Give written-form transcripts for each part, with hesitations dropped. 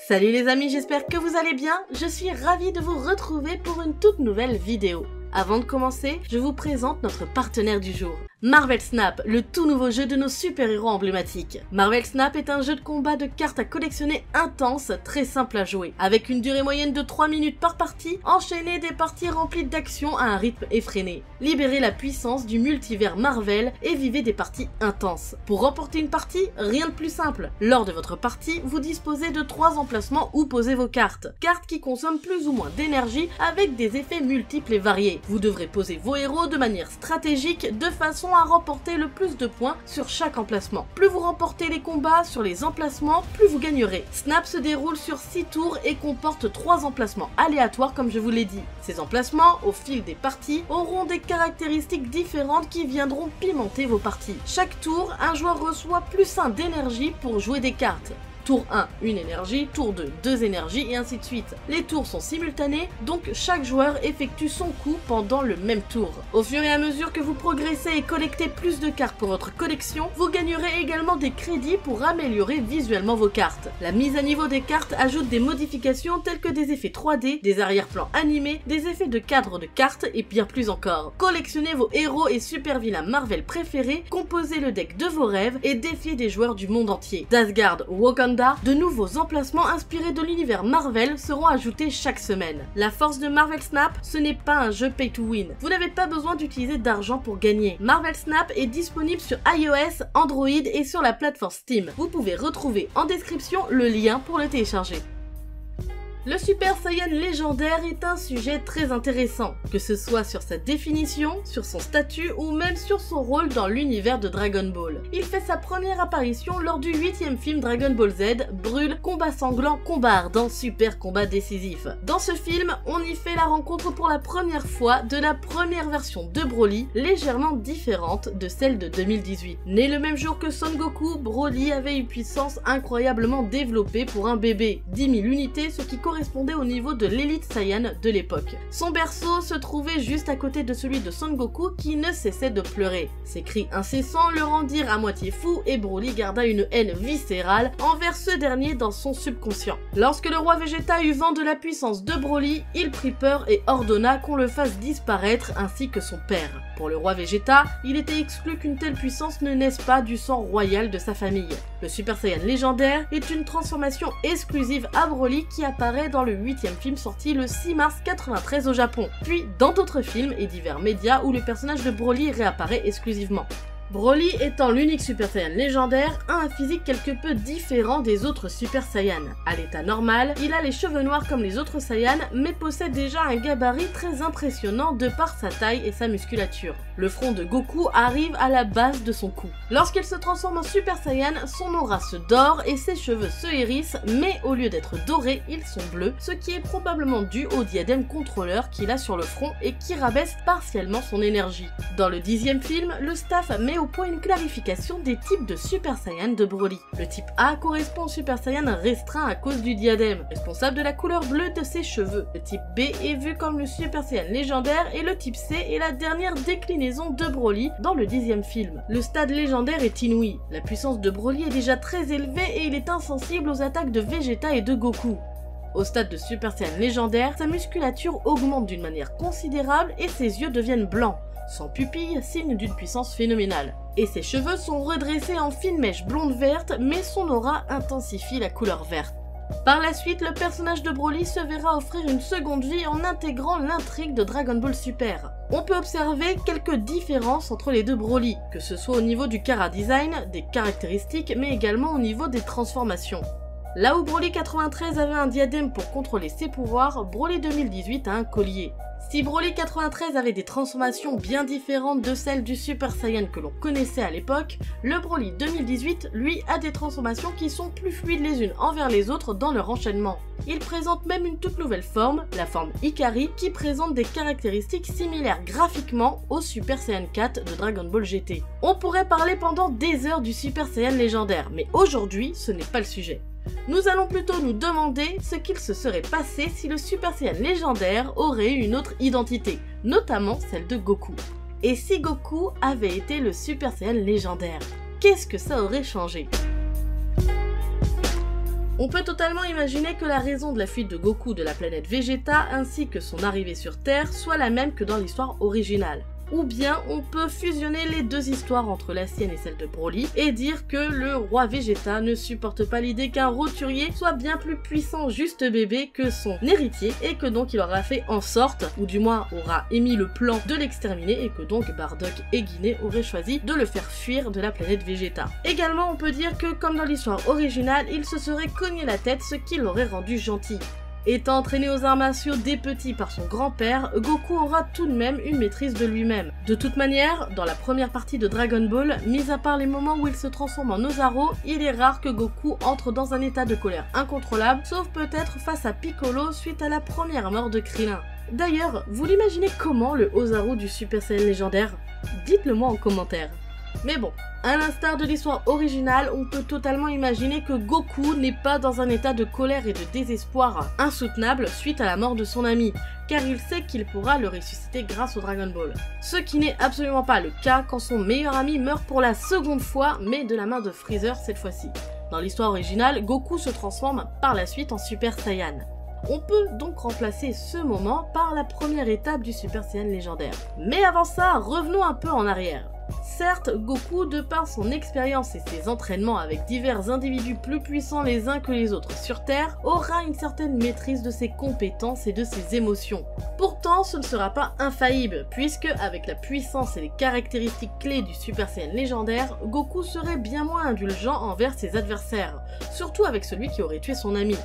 Salut les amis, j'espère que vous allez bien. Je suis ravie de vous retrouver pour une toute nouvelle vidéo. Avant de commencer, je vous présente notre partenaire du jour. Marvel Snap, le tout nouveau jeu de nos super-héros emblématiques. Marvel Snap est un jeu de combat de cartes à collectionner intense, très simple à jouer. Avec une durée moyenne de 3 minutes par partie, enchaînez des parties remplies d'actions à un rythme effréné. Libérez la puissance du multivers Marvel et vivez des parties intenses. Pour remporter une partie, rien de plus simple. Lors de votre partie, vous disposez de 3 emplacements où poser vos cartes. Cartes qui consomment plus ou moins d'énergie avec des effets multiples et variés. Vous devrez poser vos héros de manière stratégique de façon à remporter le plus de points sur chaque emplacement. Plus vous remportez les combats sur les emplacements, plus vous gagnerez. Snap se déroule sur 6 tours et comporte 3 emplacements aléatoires comme je vous l'ai dit. Ces emplacements, au fil des parties, auront des caractéristiques différentes qui viendront pimenter vos parties. Chaque tour, un joueur reçoit plus 1 d'énergie pour jouer des cartes. Tour 1, une énergie, tour 2, 2 énergies et ainsi de suite. Les tours sont simultanés, donc chaque joueur effectue son coup pendant le même tour. Au fur et à mesure que vous progressez et collectez plus de cartes pour votre collection, vous gagnerez également des crédits pour améliorer visuellement vos cartes. La mise à niveau des cartes ajoute des modifications telles que des effets 3D, des arrière-plans animés, des effets de cadre de cartes et bien plus encore. Collectionnez vos héros et super vilains Marvel préférés, composez le deck de vos rêves et défiez des joueurs du monde entier. d'Asgard ou Wakanda, de nouveaux emplacements inspirés de l'univers Marvel seront ajoutés chaque semaine. La force de Marvel Snap, ce n'est pas un jeu pay to win. Vous n'avez pas besoin d'utiliser d'argent pour gagner. Marvel Snap est disponible sur iOS, Android et sur la plateforme Steam. Vous pouvez retrouver en description le lien pour le télécharger. Le Super Saiyan légendaire est un sujet très intéressant, que ce soit sur sa définition, sur son statut ou même sur son rôle dans l'univers de Dragon Ball. Il fait sa première apparition lors du 8e film Dragon Ball Z, Brûle, combat sanglant, combat ardent, super combat décisif. Dans ce film, on y fait la rencontre pour la première fois de la première version de Broly, légèrement différente de celle de 2018. Né le même jour que Son Goku, Broly avait une puissance incroyablement développée pour un bébé, 10 000 unités, ce qui correspondait au niveau de l'élite Saiyan de l'époque. Son berceau se trouvait juste à côté de celui de Son Goku qui ne cessait de pleurer. Ses cris incessants le rendirent à moitié fou et Broly garda une haine viscérale envers ce dernier dans son subconscient. Lorsque le roi Vegeta eut vent de la puissance de Broly, il prit peur et ordonna qu'on le fasse disparaître ainsi que son père. Pour le roi Vegeta, il était exclu qu'une telle puissance ne naisse pas du sang royal de sa famille. Le Super Saiyan légendaire est une transformation exclusive à Broly qui apparaît dans le 8e film sorti le 6 mars 93 au Japon, puis dans d'autres films et divers médias où le personnage de Broly réapparaît exclusivement. Broly étant l'unique Super Saiyan légendaire, a un physique quelque peu différent des autres Super Saiyan. À l'état normal, il a les cheveux noirs comme les autres Saiyans, mais possède déjà un gabarit très impressionnant de par sa taille et sa musculature. Le front de Goku arrive à la base de son cou. Lorsqu'il se transforme en Super Saiyan, son aura se dore et ses cheveux se hérissent, mais au lieu d'être dorés, ils sont bleus, ce qui est probablement dû au diadème contrôleur qu'il a sur le front et qui rabaisse partiellement son énergie. Dans le 10e film, le staff met au point une clarification des types de Super Saiyan de Broly. Le type A correspond au Super Saiyan restreint à cause du diadème, responsable de la couleur bleue de ses cheveux. Le type B est vu comme le Super Saiyan légendaire et le type C est la dernière déclinaison de Broly dans le 10e film. Le stade légendaire est inouï. La puissance de Broly est déjà très élevée et il est insensible aux attaques de Vegeta et de Goku. Au stade de Super Saiyan légendaire, sa musculature augmente d'une manière considérable et ses yeux deviennent blancs. Sans pupille, signe d'une puissance phénoménale. Et ses cheveux sont redressés en fines mèches blondes vertes, mais son aura intensifie la couleur verte. Par la suite, le personnage de Broly se verra offrir une seconde vie en intégrant l'intrigue de Dragon Ball Super. On peut observer quelques différences entre les deux Broly, que ce soit au niveau du chara-design, des caractéristiques, mais également au niveau des transformations. Là où Broly 93 avait un diadème pour contrôler ses pouvoirs, Broly 2018 a un collier. Si Broly 93 avait des transformations bien différentes de celles du Super Saiyan que l'on connaissait à l'époque, le Broly 2018, lui, a des transformations qui sont plus fluides les unes envers les autres dans leur enchaînement. Il présente même une toute nouvelle forme, la forme Ikari, qui présente des caractéristiques similaires graphiquement au Super Saiyan 4 de Dragon Ball GT. On pourrait parler pendant des heures du Super Saiyan légendaire, mais aujourd'hui, ce n'est pas le sujet. Nous allons plutôt nous demander ce qu'il se serait passé si le Super Saiyan légendaire aurait eu une autre identité, notamment celle de Goku. Et si Goku avait été le Super Saiyan légendaire, qu'est-ce que ça aurait changé ? On peut totalement imaginer que la raison de la fuite de Goku de la planète Vegeta ainsi que son arrivée sur Terre soit la même que dans l'histoire originale. Ou bien on peut fusionner les deux histoires entre la sienne et celle de Broly et dire que le roi Vegeta ne supporte pas l'idée qu'un roturier soit bien plus puissant juste bébé que son héritier et que donc il aura fait en sorte, ou du moins aura émis le plan de l'exterminer et que donc Bardock et Guinée auraient choisi de le faire fuir de la planète Vegeta. Également on peut dire que comme dans l'histoire originale, il se serait cogné la tête, ce qui l'aurait rendu gentil. Étant entraîné aux arts martiaux dès petit par son grand-père, Goku aura tout de même une maîtrise de lui-même. De toute manière, dans la première partie de Dragon Ball, mis à part les moments où il se transforme en Ozaru, il est rare que Goku entre dans un état de colère incontrôlable, sauf peut-être face à Piccolo suite à la première mort de Krillin. D'ailleurs, vous l'imaginez comment le Ozaru du Super Saiyan légendaire? Dites-le moi en commentaire. Mais bon, à l'instar de l'histoire originale, on peut totalement imaginer que Goku n'est pas dans un état de colère et de désespoir insoutenable suite à la mort de son ami, car il sait qu'il pourra le ressusciter grâce au Dragon Ball. Ce qui n'est absolument pas le cas quand son meilleur ami meurt pour la seconde fois, mais de la main de Freezer cette fois-ci. Dans l'histoire originale, Goku se transforme par la suite en Super Saiyan. On peut donc remplacer ce moment par la première étape du Super Saiyan légendaire. Mais avant ça, revenons un peu en arrière. Certes, Goku, de par son expérience et ses entraînements avec divers individus plus puissants les uns que les autres sur Terre, aura une certaine maîtrise de ses compétences et de ses émotions. Pourtant, ce ne sera pas infaillible, puisque avec la puissance et les caractéristiques clés du Super Saiyan légendaire, Goku serait bien moins indulgent envers ses adversaires, surtout avec celui qui aurait tué son ami.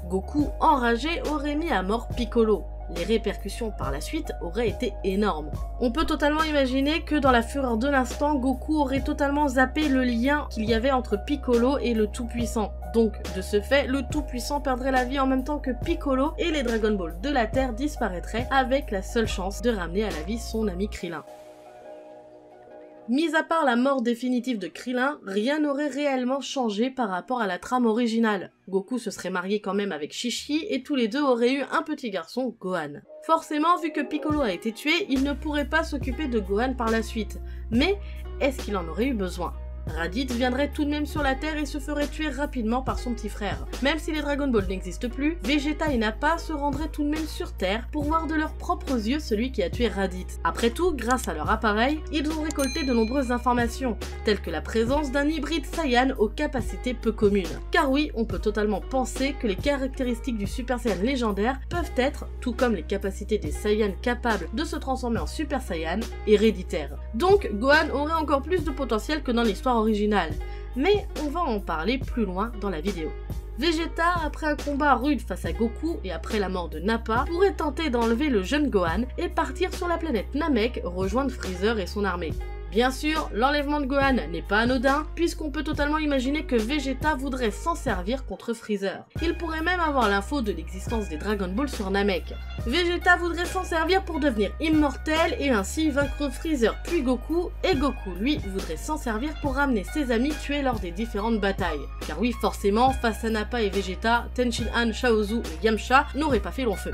Goku, enragé, aurait mis à mort Piccolo. Les répercussions par la suite auraient été énormes. On peut totalement imaginer que dans la fureur de l'instant, Goku aurait totalement zappé le lien qu'il y avait entre Piccolo et le Tout-Puissant. Donc, de ce fait, le Tout-Puissant perdrait la vie en même temps que Piccolo et les Dragon Ball de la Terre disparaîtraient avec la seule chance de ramener à la vie son ami Krillin. Mis à part la mort définitive de Krillin, rien n'aurait réellement changé par rapport à la trame originale. Goku se serait marié quand même avec Chi-Chi et tous les deux auraient eu un petit garçon, Gohan. Forcément, vu que Piccolo a été tué, il ne pourrait pas s'occuper de Gohan par la suite. Mais est-ce qu'il en aurait eu besoin ? Raditz viendrait tout de même sur la Terre et se ferait tuer rapidement par son petit frère. Même si les Dragon Ball n'existent plus, Vegeta et Nappa se rendraient tout de même sur Terre pour voir de leurs propres yeux celui qui a tué Raditz. Après tout, grâce à leur appareil, ils ont récolté de nombreuses informations, telles que la présence d'un hybride Saiyan aux capacités peu communes. Car oui, on peut totalement penser que les caractéristiques du Super Saiyan légendaire peuvent être, tout comme les capacités des Saiyans capables de se transformer en Super Saiyan, héréditaires. Donc Gohan aurait encore plus de potentiel que dans l'histoire originale, mais on va en parler plus loin dans la vidéo. Vegeta, après un combat rude face à Goku et après la mort de Nappa, pourrait tenter d'enlever le jeune Gohan et partir sur la planète Namek rejoindre Freezer et son armée. Bien sûr, l'enlèvement de Gohan n'est pas anodin, puisqu'on peut totalement imaginer que Vegeta voudrait s'en servir contre Freezer. Il pourrait même avoir l'info de l'existence des Dragon Ball sur Namek. Vegeta voudrait s'en servir pour devenir immortel et ainsi vaincre Freezer puis Goku, et Goku, lui, voudrait s'en servir pour ramener ses amis tués lors des différentes batailles. Car oui, forcément, face à Nappa et Vegeta, Tenshinhan, Chaozu et Yamcha n'auraient pas fait long feu.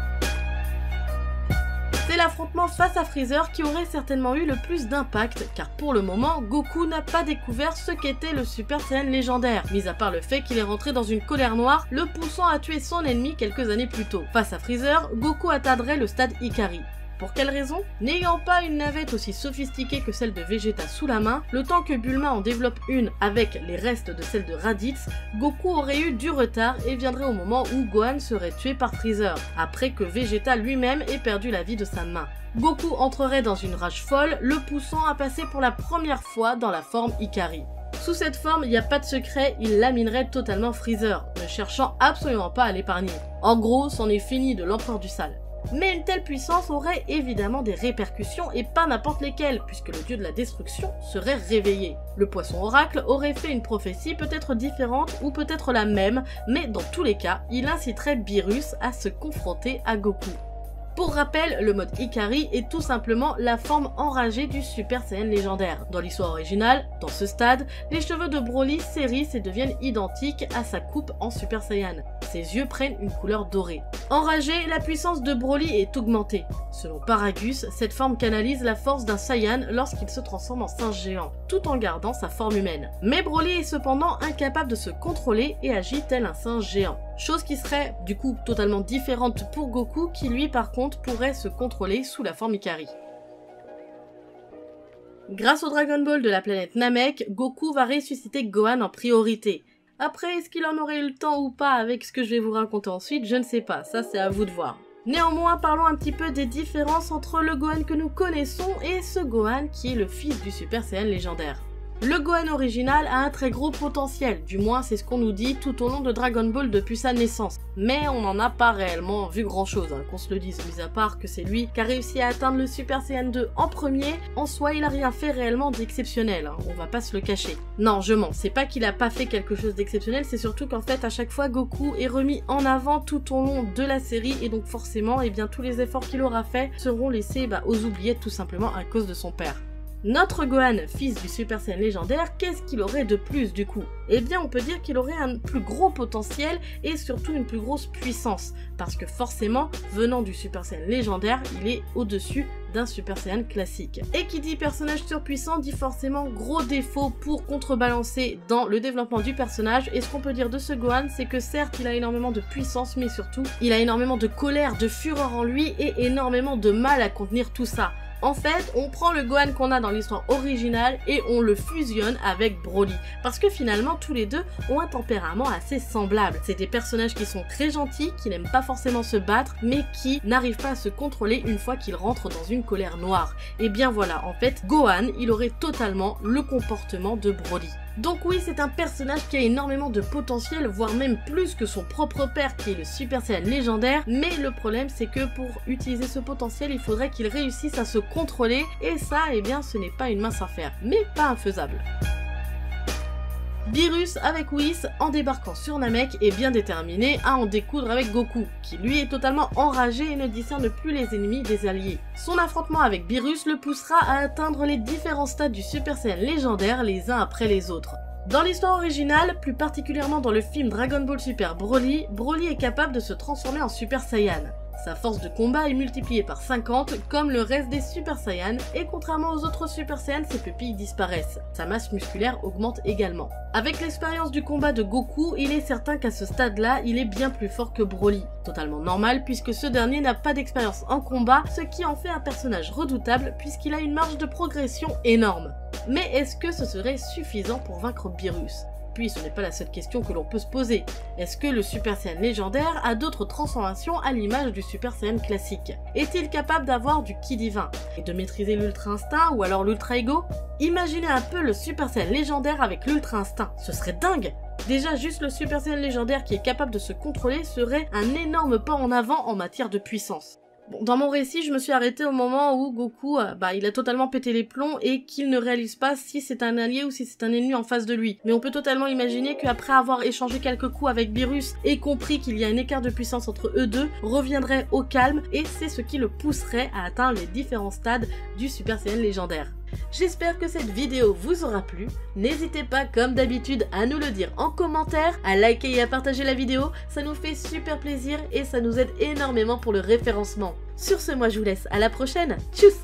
C'est l'affrontement face à Freezer qui aurait certainement eu le plus d'impact, car pour le moment, Goku n'a pas découvert ce qu'était le Super Saiyan légendaire, mis à part le fait qu'il est rentré dans une colère noire, le poussant à tuer son ennemi quelques années plus tôt. Face à Freezer, Goku atteindrait le stade Ikari. Pour quelle raison? N'ayant pas une navette aussi sophistiquée que celle de Vegeta sous la main, le temps que Bulma en développe une avec les restes de celle de Raditz, Goku aurait eu du retard et viendrait au moment où Gohan serait tué par Freezer, après que Vegeta lui-même ait perdu la vie de sa main. Goku entrerait dans une rage folle, le poussant à passer pour la première fois dans la forme Ikari. Sous cette forme, il n'y a pas de secret, il laminerait totalement Freezer, ne cherchant absolument pas à l'épargner. En gros, c'en est fini de l'empereur du sale. Mais une telle puissance aurait évidemment des répercussions et pas n'importe lesquelles, puisque le dieu de la destruction serait réveillé. Le poisson oracle aurait fait une prophétie peut-être différente ou peut-être la même, mais dans tous les cas, il inciterait Beerus à se confronter à Goku. Pour rappel, le mode Ikari est tout simplement la forme enragée du Super Saiyan légendaire. Dans l'histoire originale, dans ce stade, les cheveux de Broly s'hérissent et deviennent identiques à sa coupe en Super Saiyan. Ses yeux prennent une couleur dorée. Enragé, la puissance de Broly est augmentée. Selon Paragus, cette forme canalise la force d'un Saiyan lorsqu'il se transforme en singe géant, tout en gardant sa forme humaine. Mais Broly est cependant incapable de se contrôler et agit tel un singe géant. Chose qui serait du coup totalement différente pour Goku qui lui par contre pourrait se contrôler sous la forme Ikari. Grâce au Dragon Ball de la planète Namek, Goku va ressusciter Gohan en priorité. Après, est-ce qu'il en aurait eu le temps ou pas avec ce que je vais vous raconter ensuite, je ne sais pas, ça c'est à vous de voir. Néanmoins, parlons un petit peu des différences entre le Gohan que nous connaissons et ce Gohan qui est le fils du Super Saiyan légendaire. Le Gohan original a un très gros potentiel, du moins c'est ce qu'on nous dit tout au long de Dragon Ball depuis sa naissance. Mais on n'en a pas réellement vu grand chose, qu'on se le dise, mis à part que c'est lui qui a réussi à atteindre le Super Saiyan 2 en premier, en soi il a rien fait réellement d'exceptionnel, on va pas se le cacher. Non, je mens, c'est pas qu'il a pas fait quelque chose d'exceptionnel, c'est surtout qu'en fait à chaque fois Goku est remis en avant tout au long de la série et donc forcément, eh bien tous les efforts qu'il aura fait seront laissés aux oubliettes tout simplement à cause de son père. Notre Gohan, fils du Super Saiyan légendaire, qu'est-ce qu'il aurait de plus du coup? Eh bien on peut dire qu'il aurait un plus gros potentiel et surtout une plus grosse puissance, parce que forcément, venant du Super Saiyan légendaire, il est au-dessus d'un Super Saiyan classique. Et qui dit personnage surpuissant dit forcément gros défaut pour contrebalancer dans le développement du personnage, et ce qu'on peut dire de ce Gohan, c'est que certes il a énormément de puissance, mais surtout il a énormément de colère, de fureur en lui et énormément de mal à contenir tout ça. En fait, on prend le Gohan qu'on a dans l'histoire originale et on le fusionne avec Broly. Parce que finalement, tous les deux ont un tempérament assez semblable. C'est des personnages qui sont très gentils, qui n'aiment pas forcément se battre, mais qui n'arrivent pas à se contrôler une fois qu'ils rentrent dans une colère noire. Et bien voilà, en fait, Gohan, il aurait totalement le comportement de Broly. Donc oui, c'est un personnage qui a énormément de potentiel, voire même plus que son propre père qui est le Super Saiyan légendaire, mais le problème c'est que pour utiliser ce potentiel, il faudrait qu'il réussisse à se contrôler, et ça, eh bien, ce n'est pas une mince affaire, mais pas infaisable. Beerus avec Whis, en débarquant sur Namek, est bien déterminé à en découdre avec Goku, qui lui est totalement enragé et ne discerne plus les ennemis des alliés. Son affrontement avec Beerus le poussera à atteindre les différents stades du Super Saiyan légendaire les uns après les autres. Dans l'histoire originale, plus particulièrement dans le film Dragon Ball Super Broly, Broly est capable de se transformer en Super Saiyan. Sa force de combat est multipliée par 50 comme le reste des Super Saiyans et contrairement aux autres Super Saiyans, ses pupilles disparaissent. Sa masse musculaire augmente également. Avec l'expérience du combat de Goku, il est certain qu'à ce stade-là, il est bien plus fort que Broly. Totalement normal puisque ce dernier n'a pas d'expérience en combat, ce qui en fait un personnage redoutable puisqu'il a une marge de progression énorme. Mais est-ce que ce serait suffisant pour vaincre Beerus ? Puis ce n'est pas la seule question que l'on peut se poser. Est-ce que le Super Saiyan légendaire a d'autres transformations à l'image du Super Saiyan classique? Est-il capable d'avoir du Ki divin et de maîtriser l'Ultra Instinct ou alors l'Ultra Ego? Imaginez un peu le Super Saiyan légendaire avec l'Ultra Instinct, ce serait dingue! Déjà juste le Super Saiyan légendaire qui est capable de se contrôler serait un énorme pas en avant en matière de puissance. Bon, dans mon récit, je me suis arrêtée au moment où Goku, il a totalement pété les plombs et qu'il ne réalise pas si c'est un allié ou si c'est un ennemi en face de lui. Mais on peut totalement imaginer qu'après avoir échangé quelques coups avec Beerus et compris qu'il y a un écart de puissance entre eux deux, reviendrait au calme et c'est ce qui le pousserait à atteindre les différents stades du Super Saiyan légendaire. J'espère que cette vidéo vous aura plu, n'hésitez pas comme d'habitude à nous le dire en commentaire, à liker et à partager la vidéo, ça nous fait super plaisir et ça nous aide énormément pour le référencement. Sur ce, moi je vous laisse à la prochaine, tchuss!